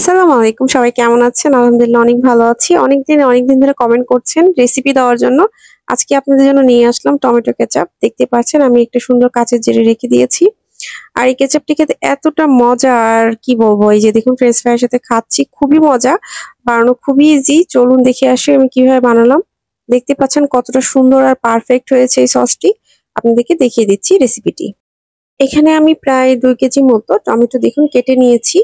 আসসালামু আলাইকুম, সবাই কেমন আছেন? আলহামদুলিল্লাহ অনেক ভালো আছি। অনেকদিন ধরে কমেন্ট করছেন রেসিপি দেওয়ার জন্য। আজকে আপনাদের জন্য নিয়ে আসলাম টমেটো কেচাপ। দেখতে পাচ্ছেন আমি একটা সুন্দর কাঁচের জারে রেখে দিয়েছি। আর এই কেচাপটি খেতে এতটা মজা, আর কি বলবো, এই যে দেখুন ফ্রেঞ্চ ফ্রাইয়ের সাথে খাচ্ছি, খুবই মজা। বানানো খুবই ইজি, চলুন দেখে আসি আমি কিভাবে বানালাম। দেখতে পাচ্ছেন কতটা সুন্দর আর পারফেক্ট হয়েছে এই সসটি। আপনাদেরকে দেখিয়ে দিচ্ছি রেসিপিটি। এখানে আমি প্রায় 2 কেজি মতো টমেটো দেখুন কেটে নিয়েছি।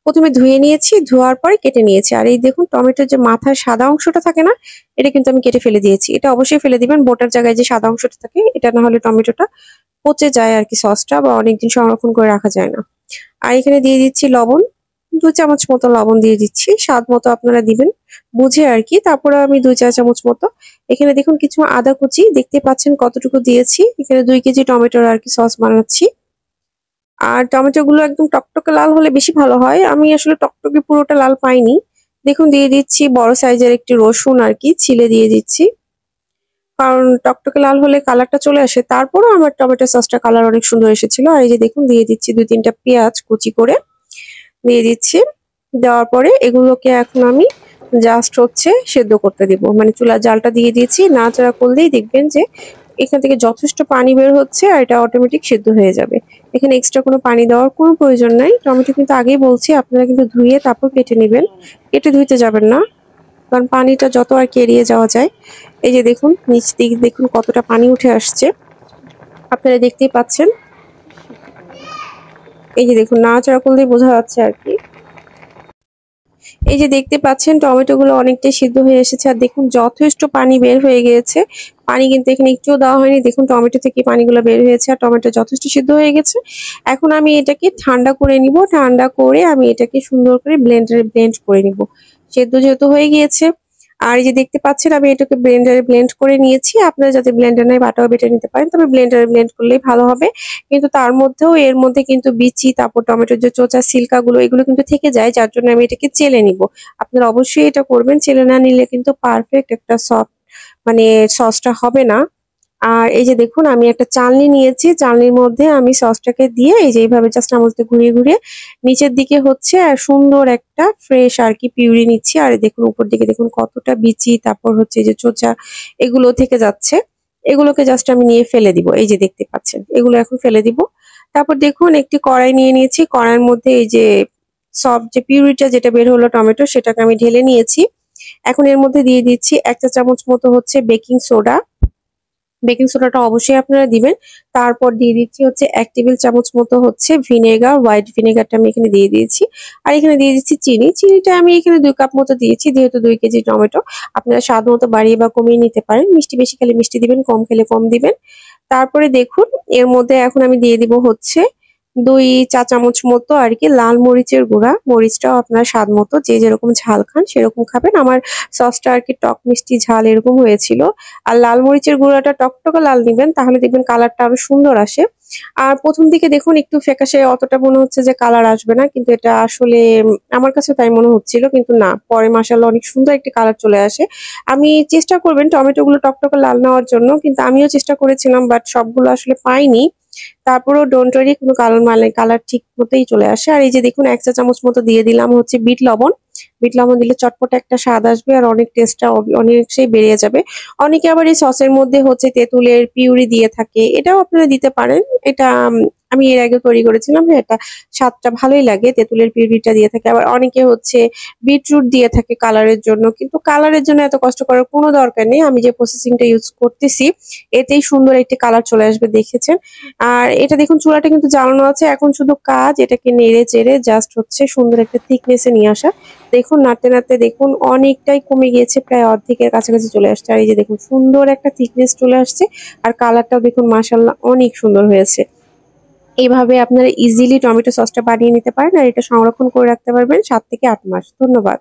প্রথমে ধুয়ে নিয়েছি, ধোয়ার পরে কেটে নিয়েছি। আর এই দেখুন টমেটোর যে মাথার সাদা অংশটা থাকে না, এটা কিন্তু আমি কেটে ফেলে দিয়েছি। এটা অবশ্যই ফেলে দিবেন, বোটার জায়গায় যে সাদা অংশটা থাকে, এটা না হলে টমেটোটা পচে যায় আর কি, সসটা বা অনেকদিন সংরক্ষণ করে রাখা যায় না। আর এখানে দিয়ে দিচ্ছি লবণ, 2 চামচ মতো লবণ দিয়ে দিচ্ছি, স্বাদ মতো আপনারা দিবেন বুঝে আর কি। তারপরে আমি 2-4 চামচ মতো এখানে দেখুন কিছু আদা কুচি, দেখতে পাচ্ছেন কতটুকু দিয়েছি। এখানে 2 কেজি টমেটোর আর কি সস বানাচ্ছি। আর টমেটো গুলো একদম টকটকে লাল হলে বেশি ভালো হয়। আমি আসলে টকটকে পুরোটা লাল পাইনি। দেখুন দিয়ে দিচ্ছি বড় সাইজের একটি রসুন আর কি ছিলে দিয়ে দিচ্ছি, কারণ টকটকে লাল হলে কালারটা চলে আসে। তারপরও আমার টমেটো সসটা কালার অনেক সুন্দর এসেছিল। আর এই যে দেখুন দিয়ে দিচ্ছি 2-3টা পেঁয়াজ কুচি করে দিয়ে দিচ্ছি। দেওয়ার পরে এগুলোকে এখন আমি জাস্ট সেদ্ধ করতে দিব, মানে চুলার জালটা দিয়ে দিয়েছি। নাড়াচাড়া করলেই দেখবেন যে এখান থেকে যথেষ্ট পানি বের হচ্ছে, আর এটা অটোমেটিক সেদ্ধ হয়ে যাবে। এখানে এক্সট্রা কোনো পানি দেওয়ার কোনো প্রয়োজন নাই। টমেটো কিন্তু আগেই বলছি আপনারা কিন্তু ধুয়ে তারপর কেটে নেবেন, কেটে ধুইতে যাবেন না, কারণ পানিটা যত আর কি এড়িয়ে যাওয়া যায়। এই যে দেখুন নিচ দিকে দেখুন কতটা পানি উঠে আসছে, আপনারা দেখতেই পাচ্ছেন। এই যে দেখুন নাড়াচাড়া করলেই বোঝা যাচ্ছে আর কি। এই যে দেখতে পাচ্ছেন টমেটো গুলো অনেকটাই সিদ্ধ হয়ে এসেছে, আর দেখুন যথেষ্ট পানি বের হয়ে গিয়েছে। পানি কিন্তু এখানে একটুও দেওয়া হয়নি, দেখুন টমেটো থেকে পানিগুলো বের হয়েছে, আর টমেটো যথেষ্ট সিদ্ধ হয়ে গেছে। এখন আমি এটাকে ঠান্ডা করে নিব, ঠান্ডা করে আমি এটাকে সুন্দর করে ব্লেন্ডারে ব্লেন্ড করে নিব। সেদ্ধ যেহেতু হয়ে গিয়েছে, আর এই যে দেখতে পাচ্ছেন আমি এটাকে ব্লেন্ডারে ব্লেন্ড করে নিয়েছি। আপনারা যাতে ব্লেন্ডার নাই বাটাও বেটে নিতে পারেন, তবে ব্লেন্ডারে ব্লেন্ড করলেই ভালো হবে। কিন্তু তার মধ্যেও এর মধ্যে কিন্তু বিচি, তারপর টমেটোর যে চোচা সিল্কা গুলো, এগুলো কিন্তু থেকে যায়, যার জন্য আমি এটাকে চেলে নিব। আপনারা অবশ্যই এটা করবেন, চেলে না নিলে কিন্তু পারফেক্ট একটা সফট মানে সসটা হবে না। আর এই যে দেখুন আমি একটা চালনি নিয়েছি, চালনির মধ্যে আমি সসটাকে দিয়ে এই যে এইভাবে জাস্ট চামচতে ঘুরিয়ে ঘুরিয়ে নিচের দিকে আর সুন্দর একটা ফ্রেশ আর কি পিউরি নিচ্ছি। আর দেখুন উপর দিকে দেখুন কতটা বিচি, তারপর এই যে চোচা, এগুলো থেকে যাচ্ছে। এগুলোকে জাস্ট আমি নিয়ে ফেলে দিব, এই যে দেখতে পাচ্ছেন এগুলো এখন ফেলে দিব। তারপর দেখুন একটি কড়াই নিয়ে নিয়েছি, কড়াইয়ের মধ্যে এই যে সফট যে পিউরিটা যেটা বের হলো টমেটো, সেটাকে আমি ঢেলে নিয়েছি। এখন এর মধ্যে দিয়ে দিচ্ছি 1 চা চামচ মতো বেকিং সোডা। বেকিং সোডাটা অবশ্যই আপনারা দিবেন। তারপর দিয়ে দিচ্ছি 1 টেবিল চামচ মতো ভিনেগার, হোয়াইট ভিনেগারটা আমি এখানে দিয়ে দিয়েছি। আর এখানে দিয়ে দিচ্ছি চিনি। চিনিটা আমি এখানে 2 কাপ মতো দিয়েছি, যেহেতু 2 কেজি টমেটো। আপনারা স্বাদ মতো বাড়িয়ে বা কমিয়ে নিতে পারেন। মিষ্টি বেশি খেলে মিষ্টি দিবেন, কম খেলে কম দিবেন। তারপরে দেখুন এর মধ্যে এখন আমি দিয়ে দিব 2 চা চামচ মতো আর কি লাল মরিচের গুঁড়া। মরিচটাও আপনার স্বাদ মতো, যে যেরকম ঝাল খান সেরকম খাবেন। আমার সসটা আর কি টক মিষ্টি ঝাল এরকম হয়েছিল। আর লাল মরিচের গুঁড়াটা টকটকে লাল নিবেন, তাহলে দেখবেন কালারটা আরো সুন্দর আসে। আর প্রথম দিকে দেখুন একটু ফ্যাকাশে, অতটা মনে হচ্ছে যে কালার আসবে না, কিন্তু এটা আসলে আমার কাছে তাই মনে হচ্ছিল, কিন্তু না, পরে মাশাআল্লাহ অনেক সুন্দর একটি কালার চলে আসে। আমি চেষ্টা করবেন টমেটো গুলো টকটকে লাল নেওয়ার জন্য, কিন্তু আমিও চেষ্টা করেছিলাম, বাট সবগুলো আসলে পাইনি। তারপরেও ডোন্ট ওয়ারি, কোনো কালার ঠিক মতোই চলে আসে। আর এই যে দেখুন 1 চা চামচ মতো দিয়ে দিলাম বিট লবণ। বিট লবণ দিলে চটপটা একটা স্বাদ আসবে, আর অনেক টেস্টটা অনেকটাই বেড়ে যাবে। অনেকে আবার এই সসের মধ্যে তেঁতুলের পিউরি দিয়ে থাকে, এটাও আপনারা দিতে পারেন। এটা আমি এর আগে তৈরি করেছিলাম, হ্যাঁ, এটা স্বাদটা ভালোই লাগে, তেঁতুলের পিউরিটা দিয়ে থাকে। আবার অনেকে বিটরুট দিয়ে থাকে কালারের জন্য, কিন্তু কালারের জন্য এত কষ্ট করার কোনো দরকার নেই। আমি যে প্রসেসিংটা ইউজ করতেছি, এতেই সুন্দর একটি কালার চলে আসবে, দেখেছেন। আর এটা দেখুন চুলাটা কিন্তু জ্বালানো আছে, এখন শুধু কাজ এটাকে নেড়ে চেড়ে জাস্ট সুন্দর একটা থিকনেসে নিয়ে আসা। দেখুন নাড়তে নাড়তে দেখুন অনেকটাই কমে গিয়েছে, প্রায় অর্ধেকের কাছাকাছি চলে আসছে। আর এই যে দেখুন সুন্দর একটা থিকনেস চলে আসছে, আর কালারটাও দেখুন মাশাআল্লাহ অনেক সুন্দর হয়েছে। এইভাবে আপনারা ইজিলি টমেটো সসটা বানিয়ে নিতে পারেন, আর এটা সংরক্ষণ করে রাখতে পারবেন 7 থেকে 8 মাস। ধন্যবাদ।